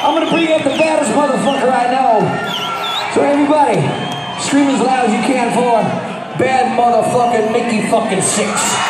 I'm gonna bring up the baddest motherfucker I know. So everybody, scream as loud as you can for bad motherfucking Nikki fucking Sixx.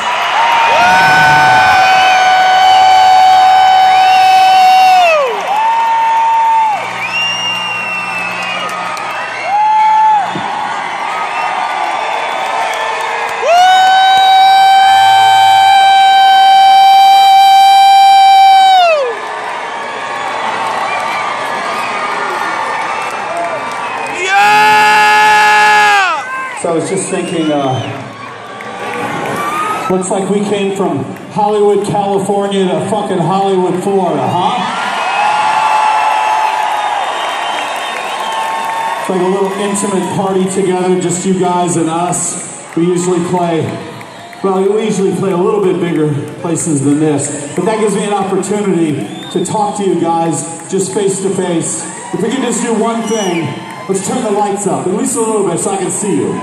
So I was just thinking, looks like we came from Hollywood, California to fucking Hollywood, Florida, huh? It's like a little intimate party together, just you guys and us. We usually play a little bit bigger places than this, but that gives me an opportunity to talk to you guys just face to face. If we can just do one thing, let's turn the lights up, at least a little bit so I can see you.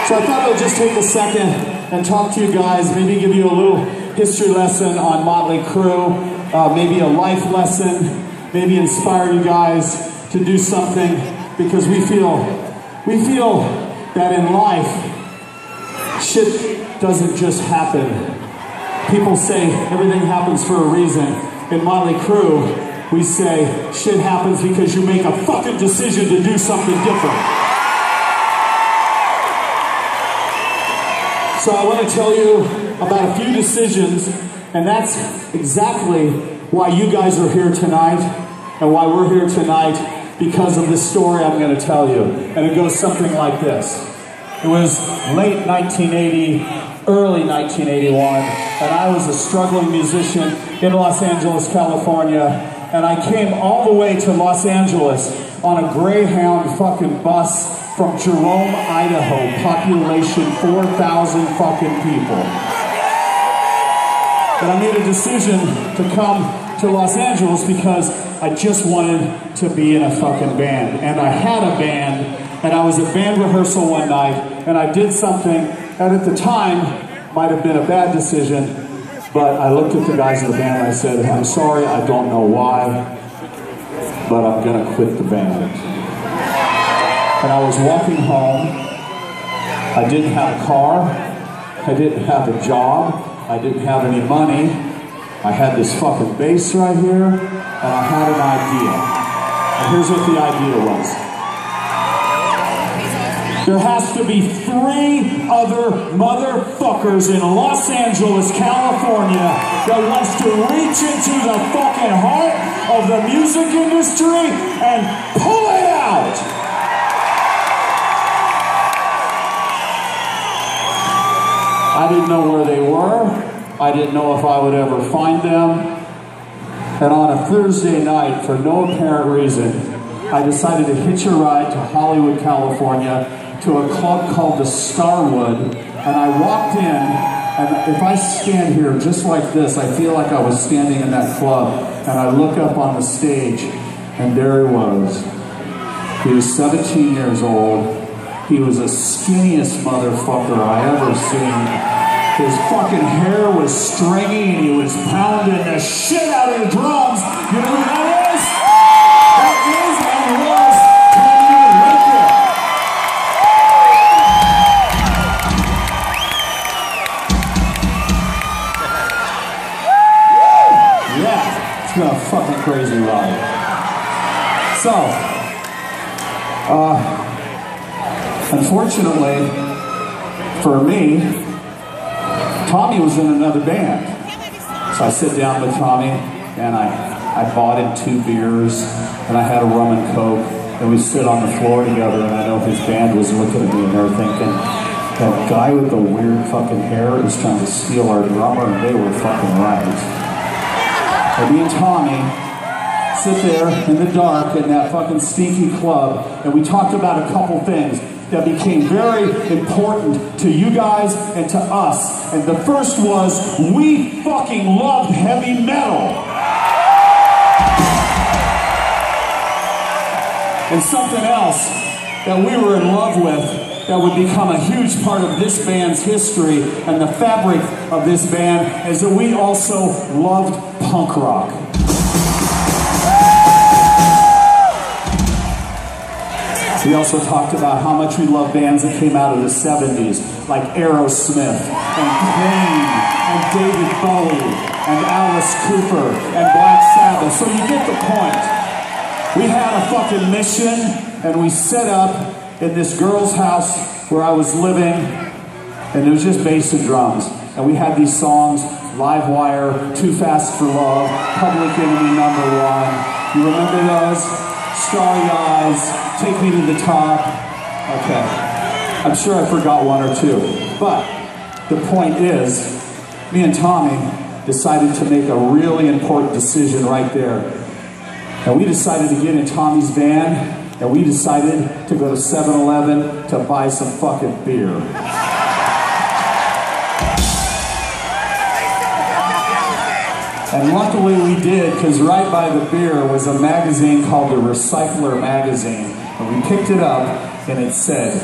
So I thought I'd just take a second and talk to you guys, maybe give you a little history lesson on Motley Crue, maybe a life lesson, maybe inspire you guys to do something, because we feel that in life, shit doesn't just happen. People say everything happens for a reason. In Motley Crue, we say shit happens because you make a fucking decision to do something different. So I want to tell you about a few decisions, and that's exactly why you guys are here tonight, and why we're here tonight, because of this story I'm going to tell you. And it goes something like this. It was late 1980, early 1981, and I was a struggling musician in Los Angeles, California, and I came all the way to Los Angeles on a Greyhound fucking bus from Jerome, Idaho, population 4,000 fucking people. But I made a decision to come to Los Angeles because I just wanted to be in a fucking band. And I had a band, and I was at band rehearsal one night, and I did something that at the time might have been a bad decision, but I looked at the guys in the band and I said, I'm sorry, I don't know why, but I'm gonna quit the band. And I was walking home. I didn't have a car. I didn't have a job. I didn't have any money. I had this fucking bass right here, and I had an idea. And here's what the idea was. There has to be 3 other motherfuckers in Los Angeles, California that wants to reach into the fucking heart of the music industry and pull it out. I didn't know where they were. I didn't know if I would ever find them. And on a Thursday night, for no apparent reason, I decided to hitch a ride to Hollywood, California, to a club called the Starwood. And I walked in, and if I stand here just like this, I feel like I was standing in that club. And I look up on the stage, and there he was. He was 17 years old. He was the skinniest motherfucker I ever seen. His fucking hair was stringy and he was pounding the shit out of the drums. You know who that is? That is and was Tommy Lincoln. Yeah, it's been a fucking crazy ride. So, unfortunately, for me, Tommy was in another band. So I sit down with Tommy, and I bought him 2 beers, and I had a rum and coke, and we sit on the floor together, and I know his band was looking at me, and they're thinking, that guy with the weird fucking hair is trying to steal our drummer, and they were fucking right. And me and Tommy sit there in the dark in that fucking stinky club, and we talked about a couple things that became very important to you guys and to us. And the first was, we fucking loved heavy metal. And something else that we were in love with that would become a huge part of this band's history and the fabric of this band is that we also loved punk rock. We also talked about how much we love bands that came out of the 70s, like Aerosmith, and Queen, and David Bowie, and Alice Cooper, and Black Sabbath. So you get the point. We had a fucking mission, and we set up in this girl's house where I was living, and it was just bass and drums. And we had these songs, Live Wire, Too Fast for Love, Public Enemy #1. You remember those? Starry Eyes, Take Me to the Top. Okay. I'm sure I forgot one or two. But the point is, me and Tommy decided to make a really important decision right there. And we decided to get in Tommy's van, and we decided to go to 7-Eleven to buy some fucking beer. And luckily we did, because right by the beer was a magazine called The Recycler Magazine. And we picked it up, and it said,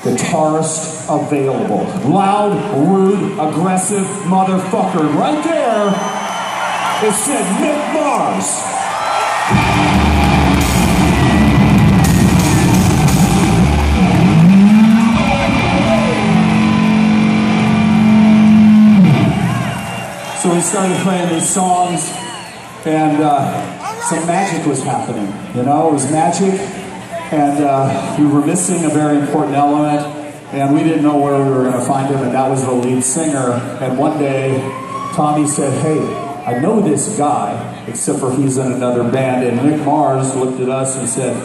guitarist available. Loud, rude, aggressive motherfucker. Right there, it said Mick Mars. So we started playing these songs, and some magic was happening. You know, it was magic, and we were missing a very important element, and we didn't know where we were going to find him, and that was the lead singer. And one day, Tommy said, hey, I know this guy, except for he's in another band. And Mick Mars looked at us and said,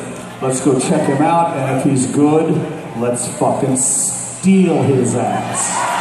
let's go check him out, and if he's good, let's fucking steal his ass.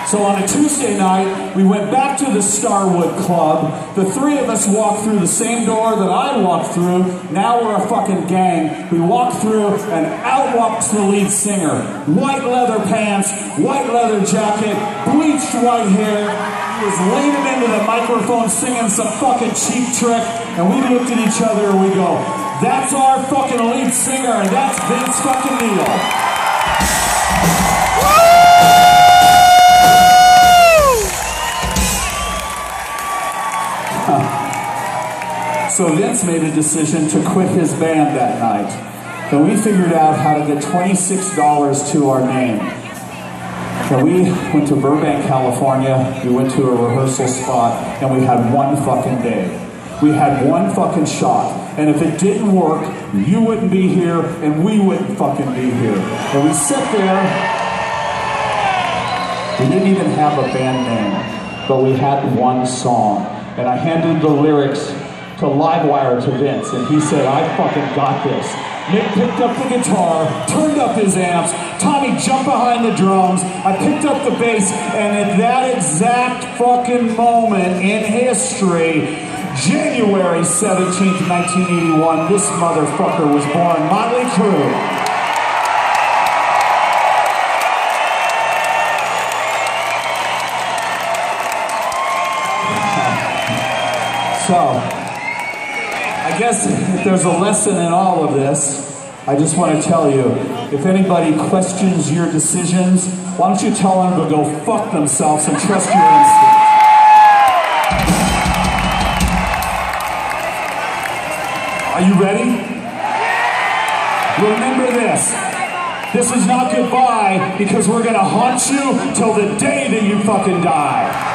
So on a Tuesday night, we went back to the Starwood Club. The three of us walked through the same door that I walked through. Now we're a fucking gang. We walked through, and out walks the lead singer. White leather pants, white leather jacket, bleached white hair. He was leaning into the microphone singing some fucking Cheap Trick, and we looked at each other and we go, that's our fucking lead singer, and that's Vince fucking Neil. So Vince made a decision to quit his band that night. And we figured out how to get $26 to our name. And we went to Burbank, California. We went to a rehearsal spot, and we had one fucking day. We had one fucking shot. And if it didn't work, you wouldn't be here, and we wouldn't fucking be here. And we sat there. We didn't even have a band name, but we had one song. And I handed the lyrics to Livewire to Vince, and he said, I fucking got this. Nick picked up the guitar, turned up his amps, Tommy jumped behind the drums, I picked up the bass, and at that exact fucking moment in history, January 17th, 1981, this motherfucker was born, Motley Crüe. So, I guess if there's a lesson in all of this, I just want to tell you, if anybody questions your decisions, why don't you tell them to go fuck themselves and trust your instincts. Are you ready? Remember this. This is not goodbye, because we're going to haunt you till the day that you fucking die.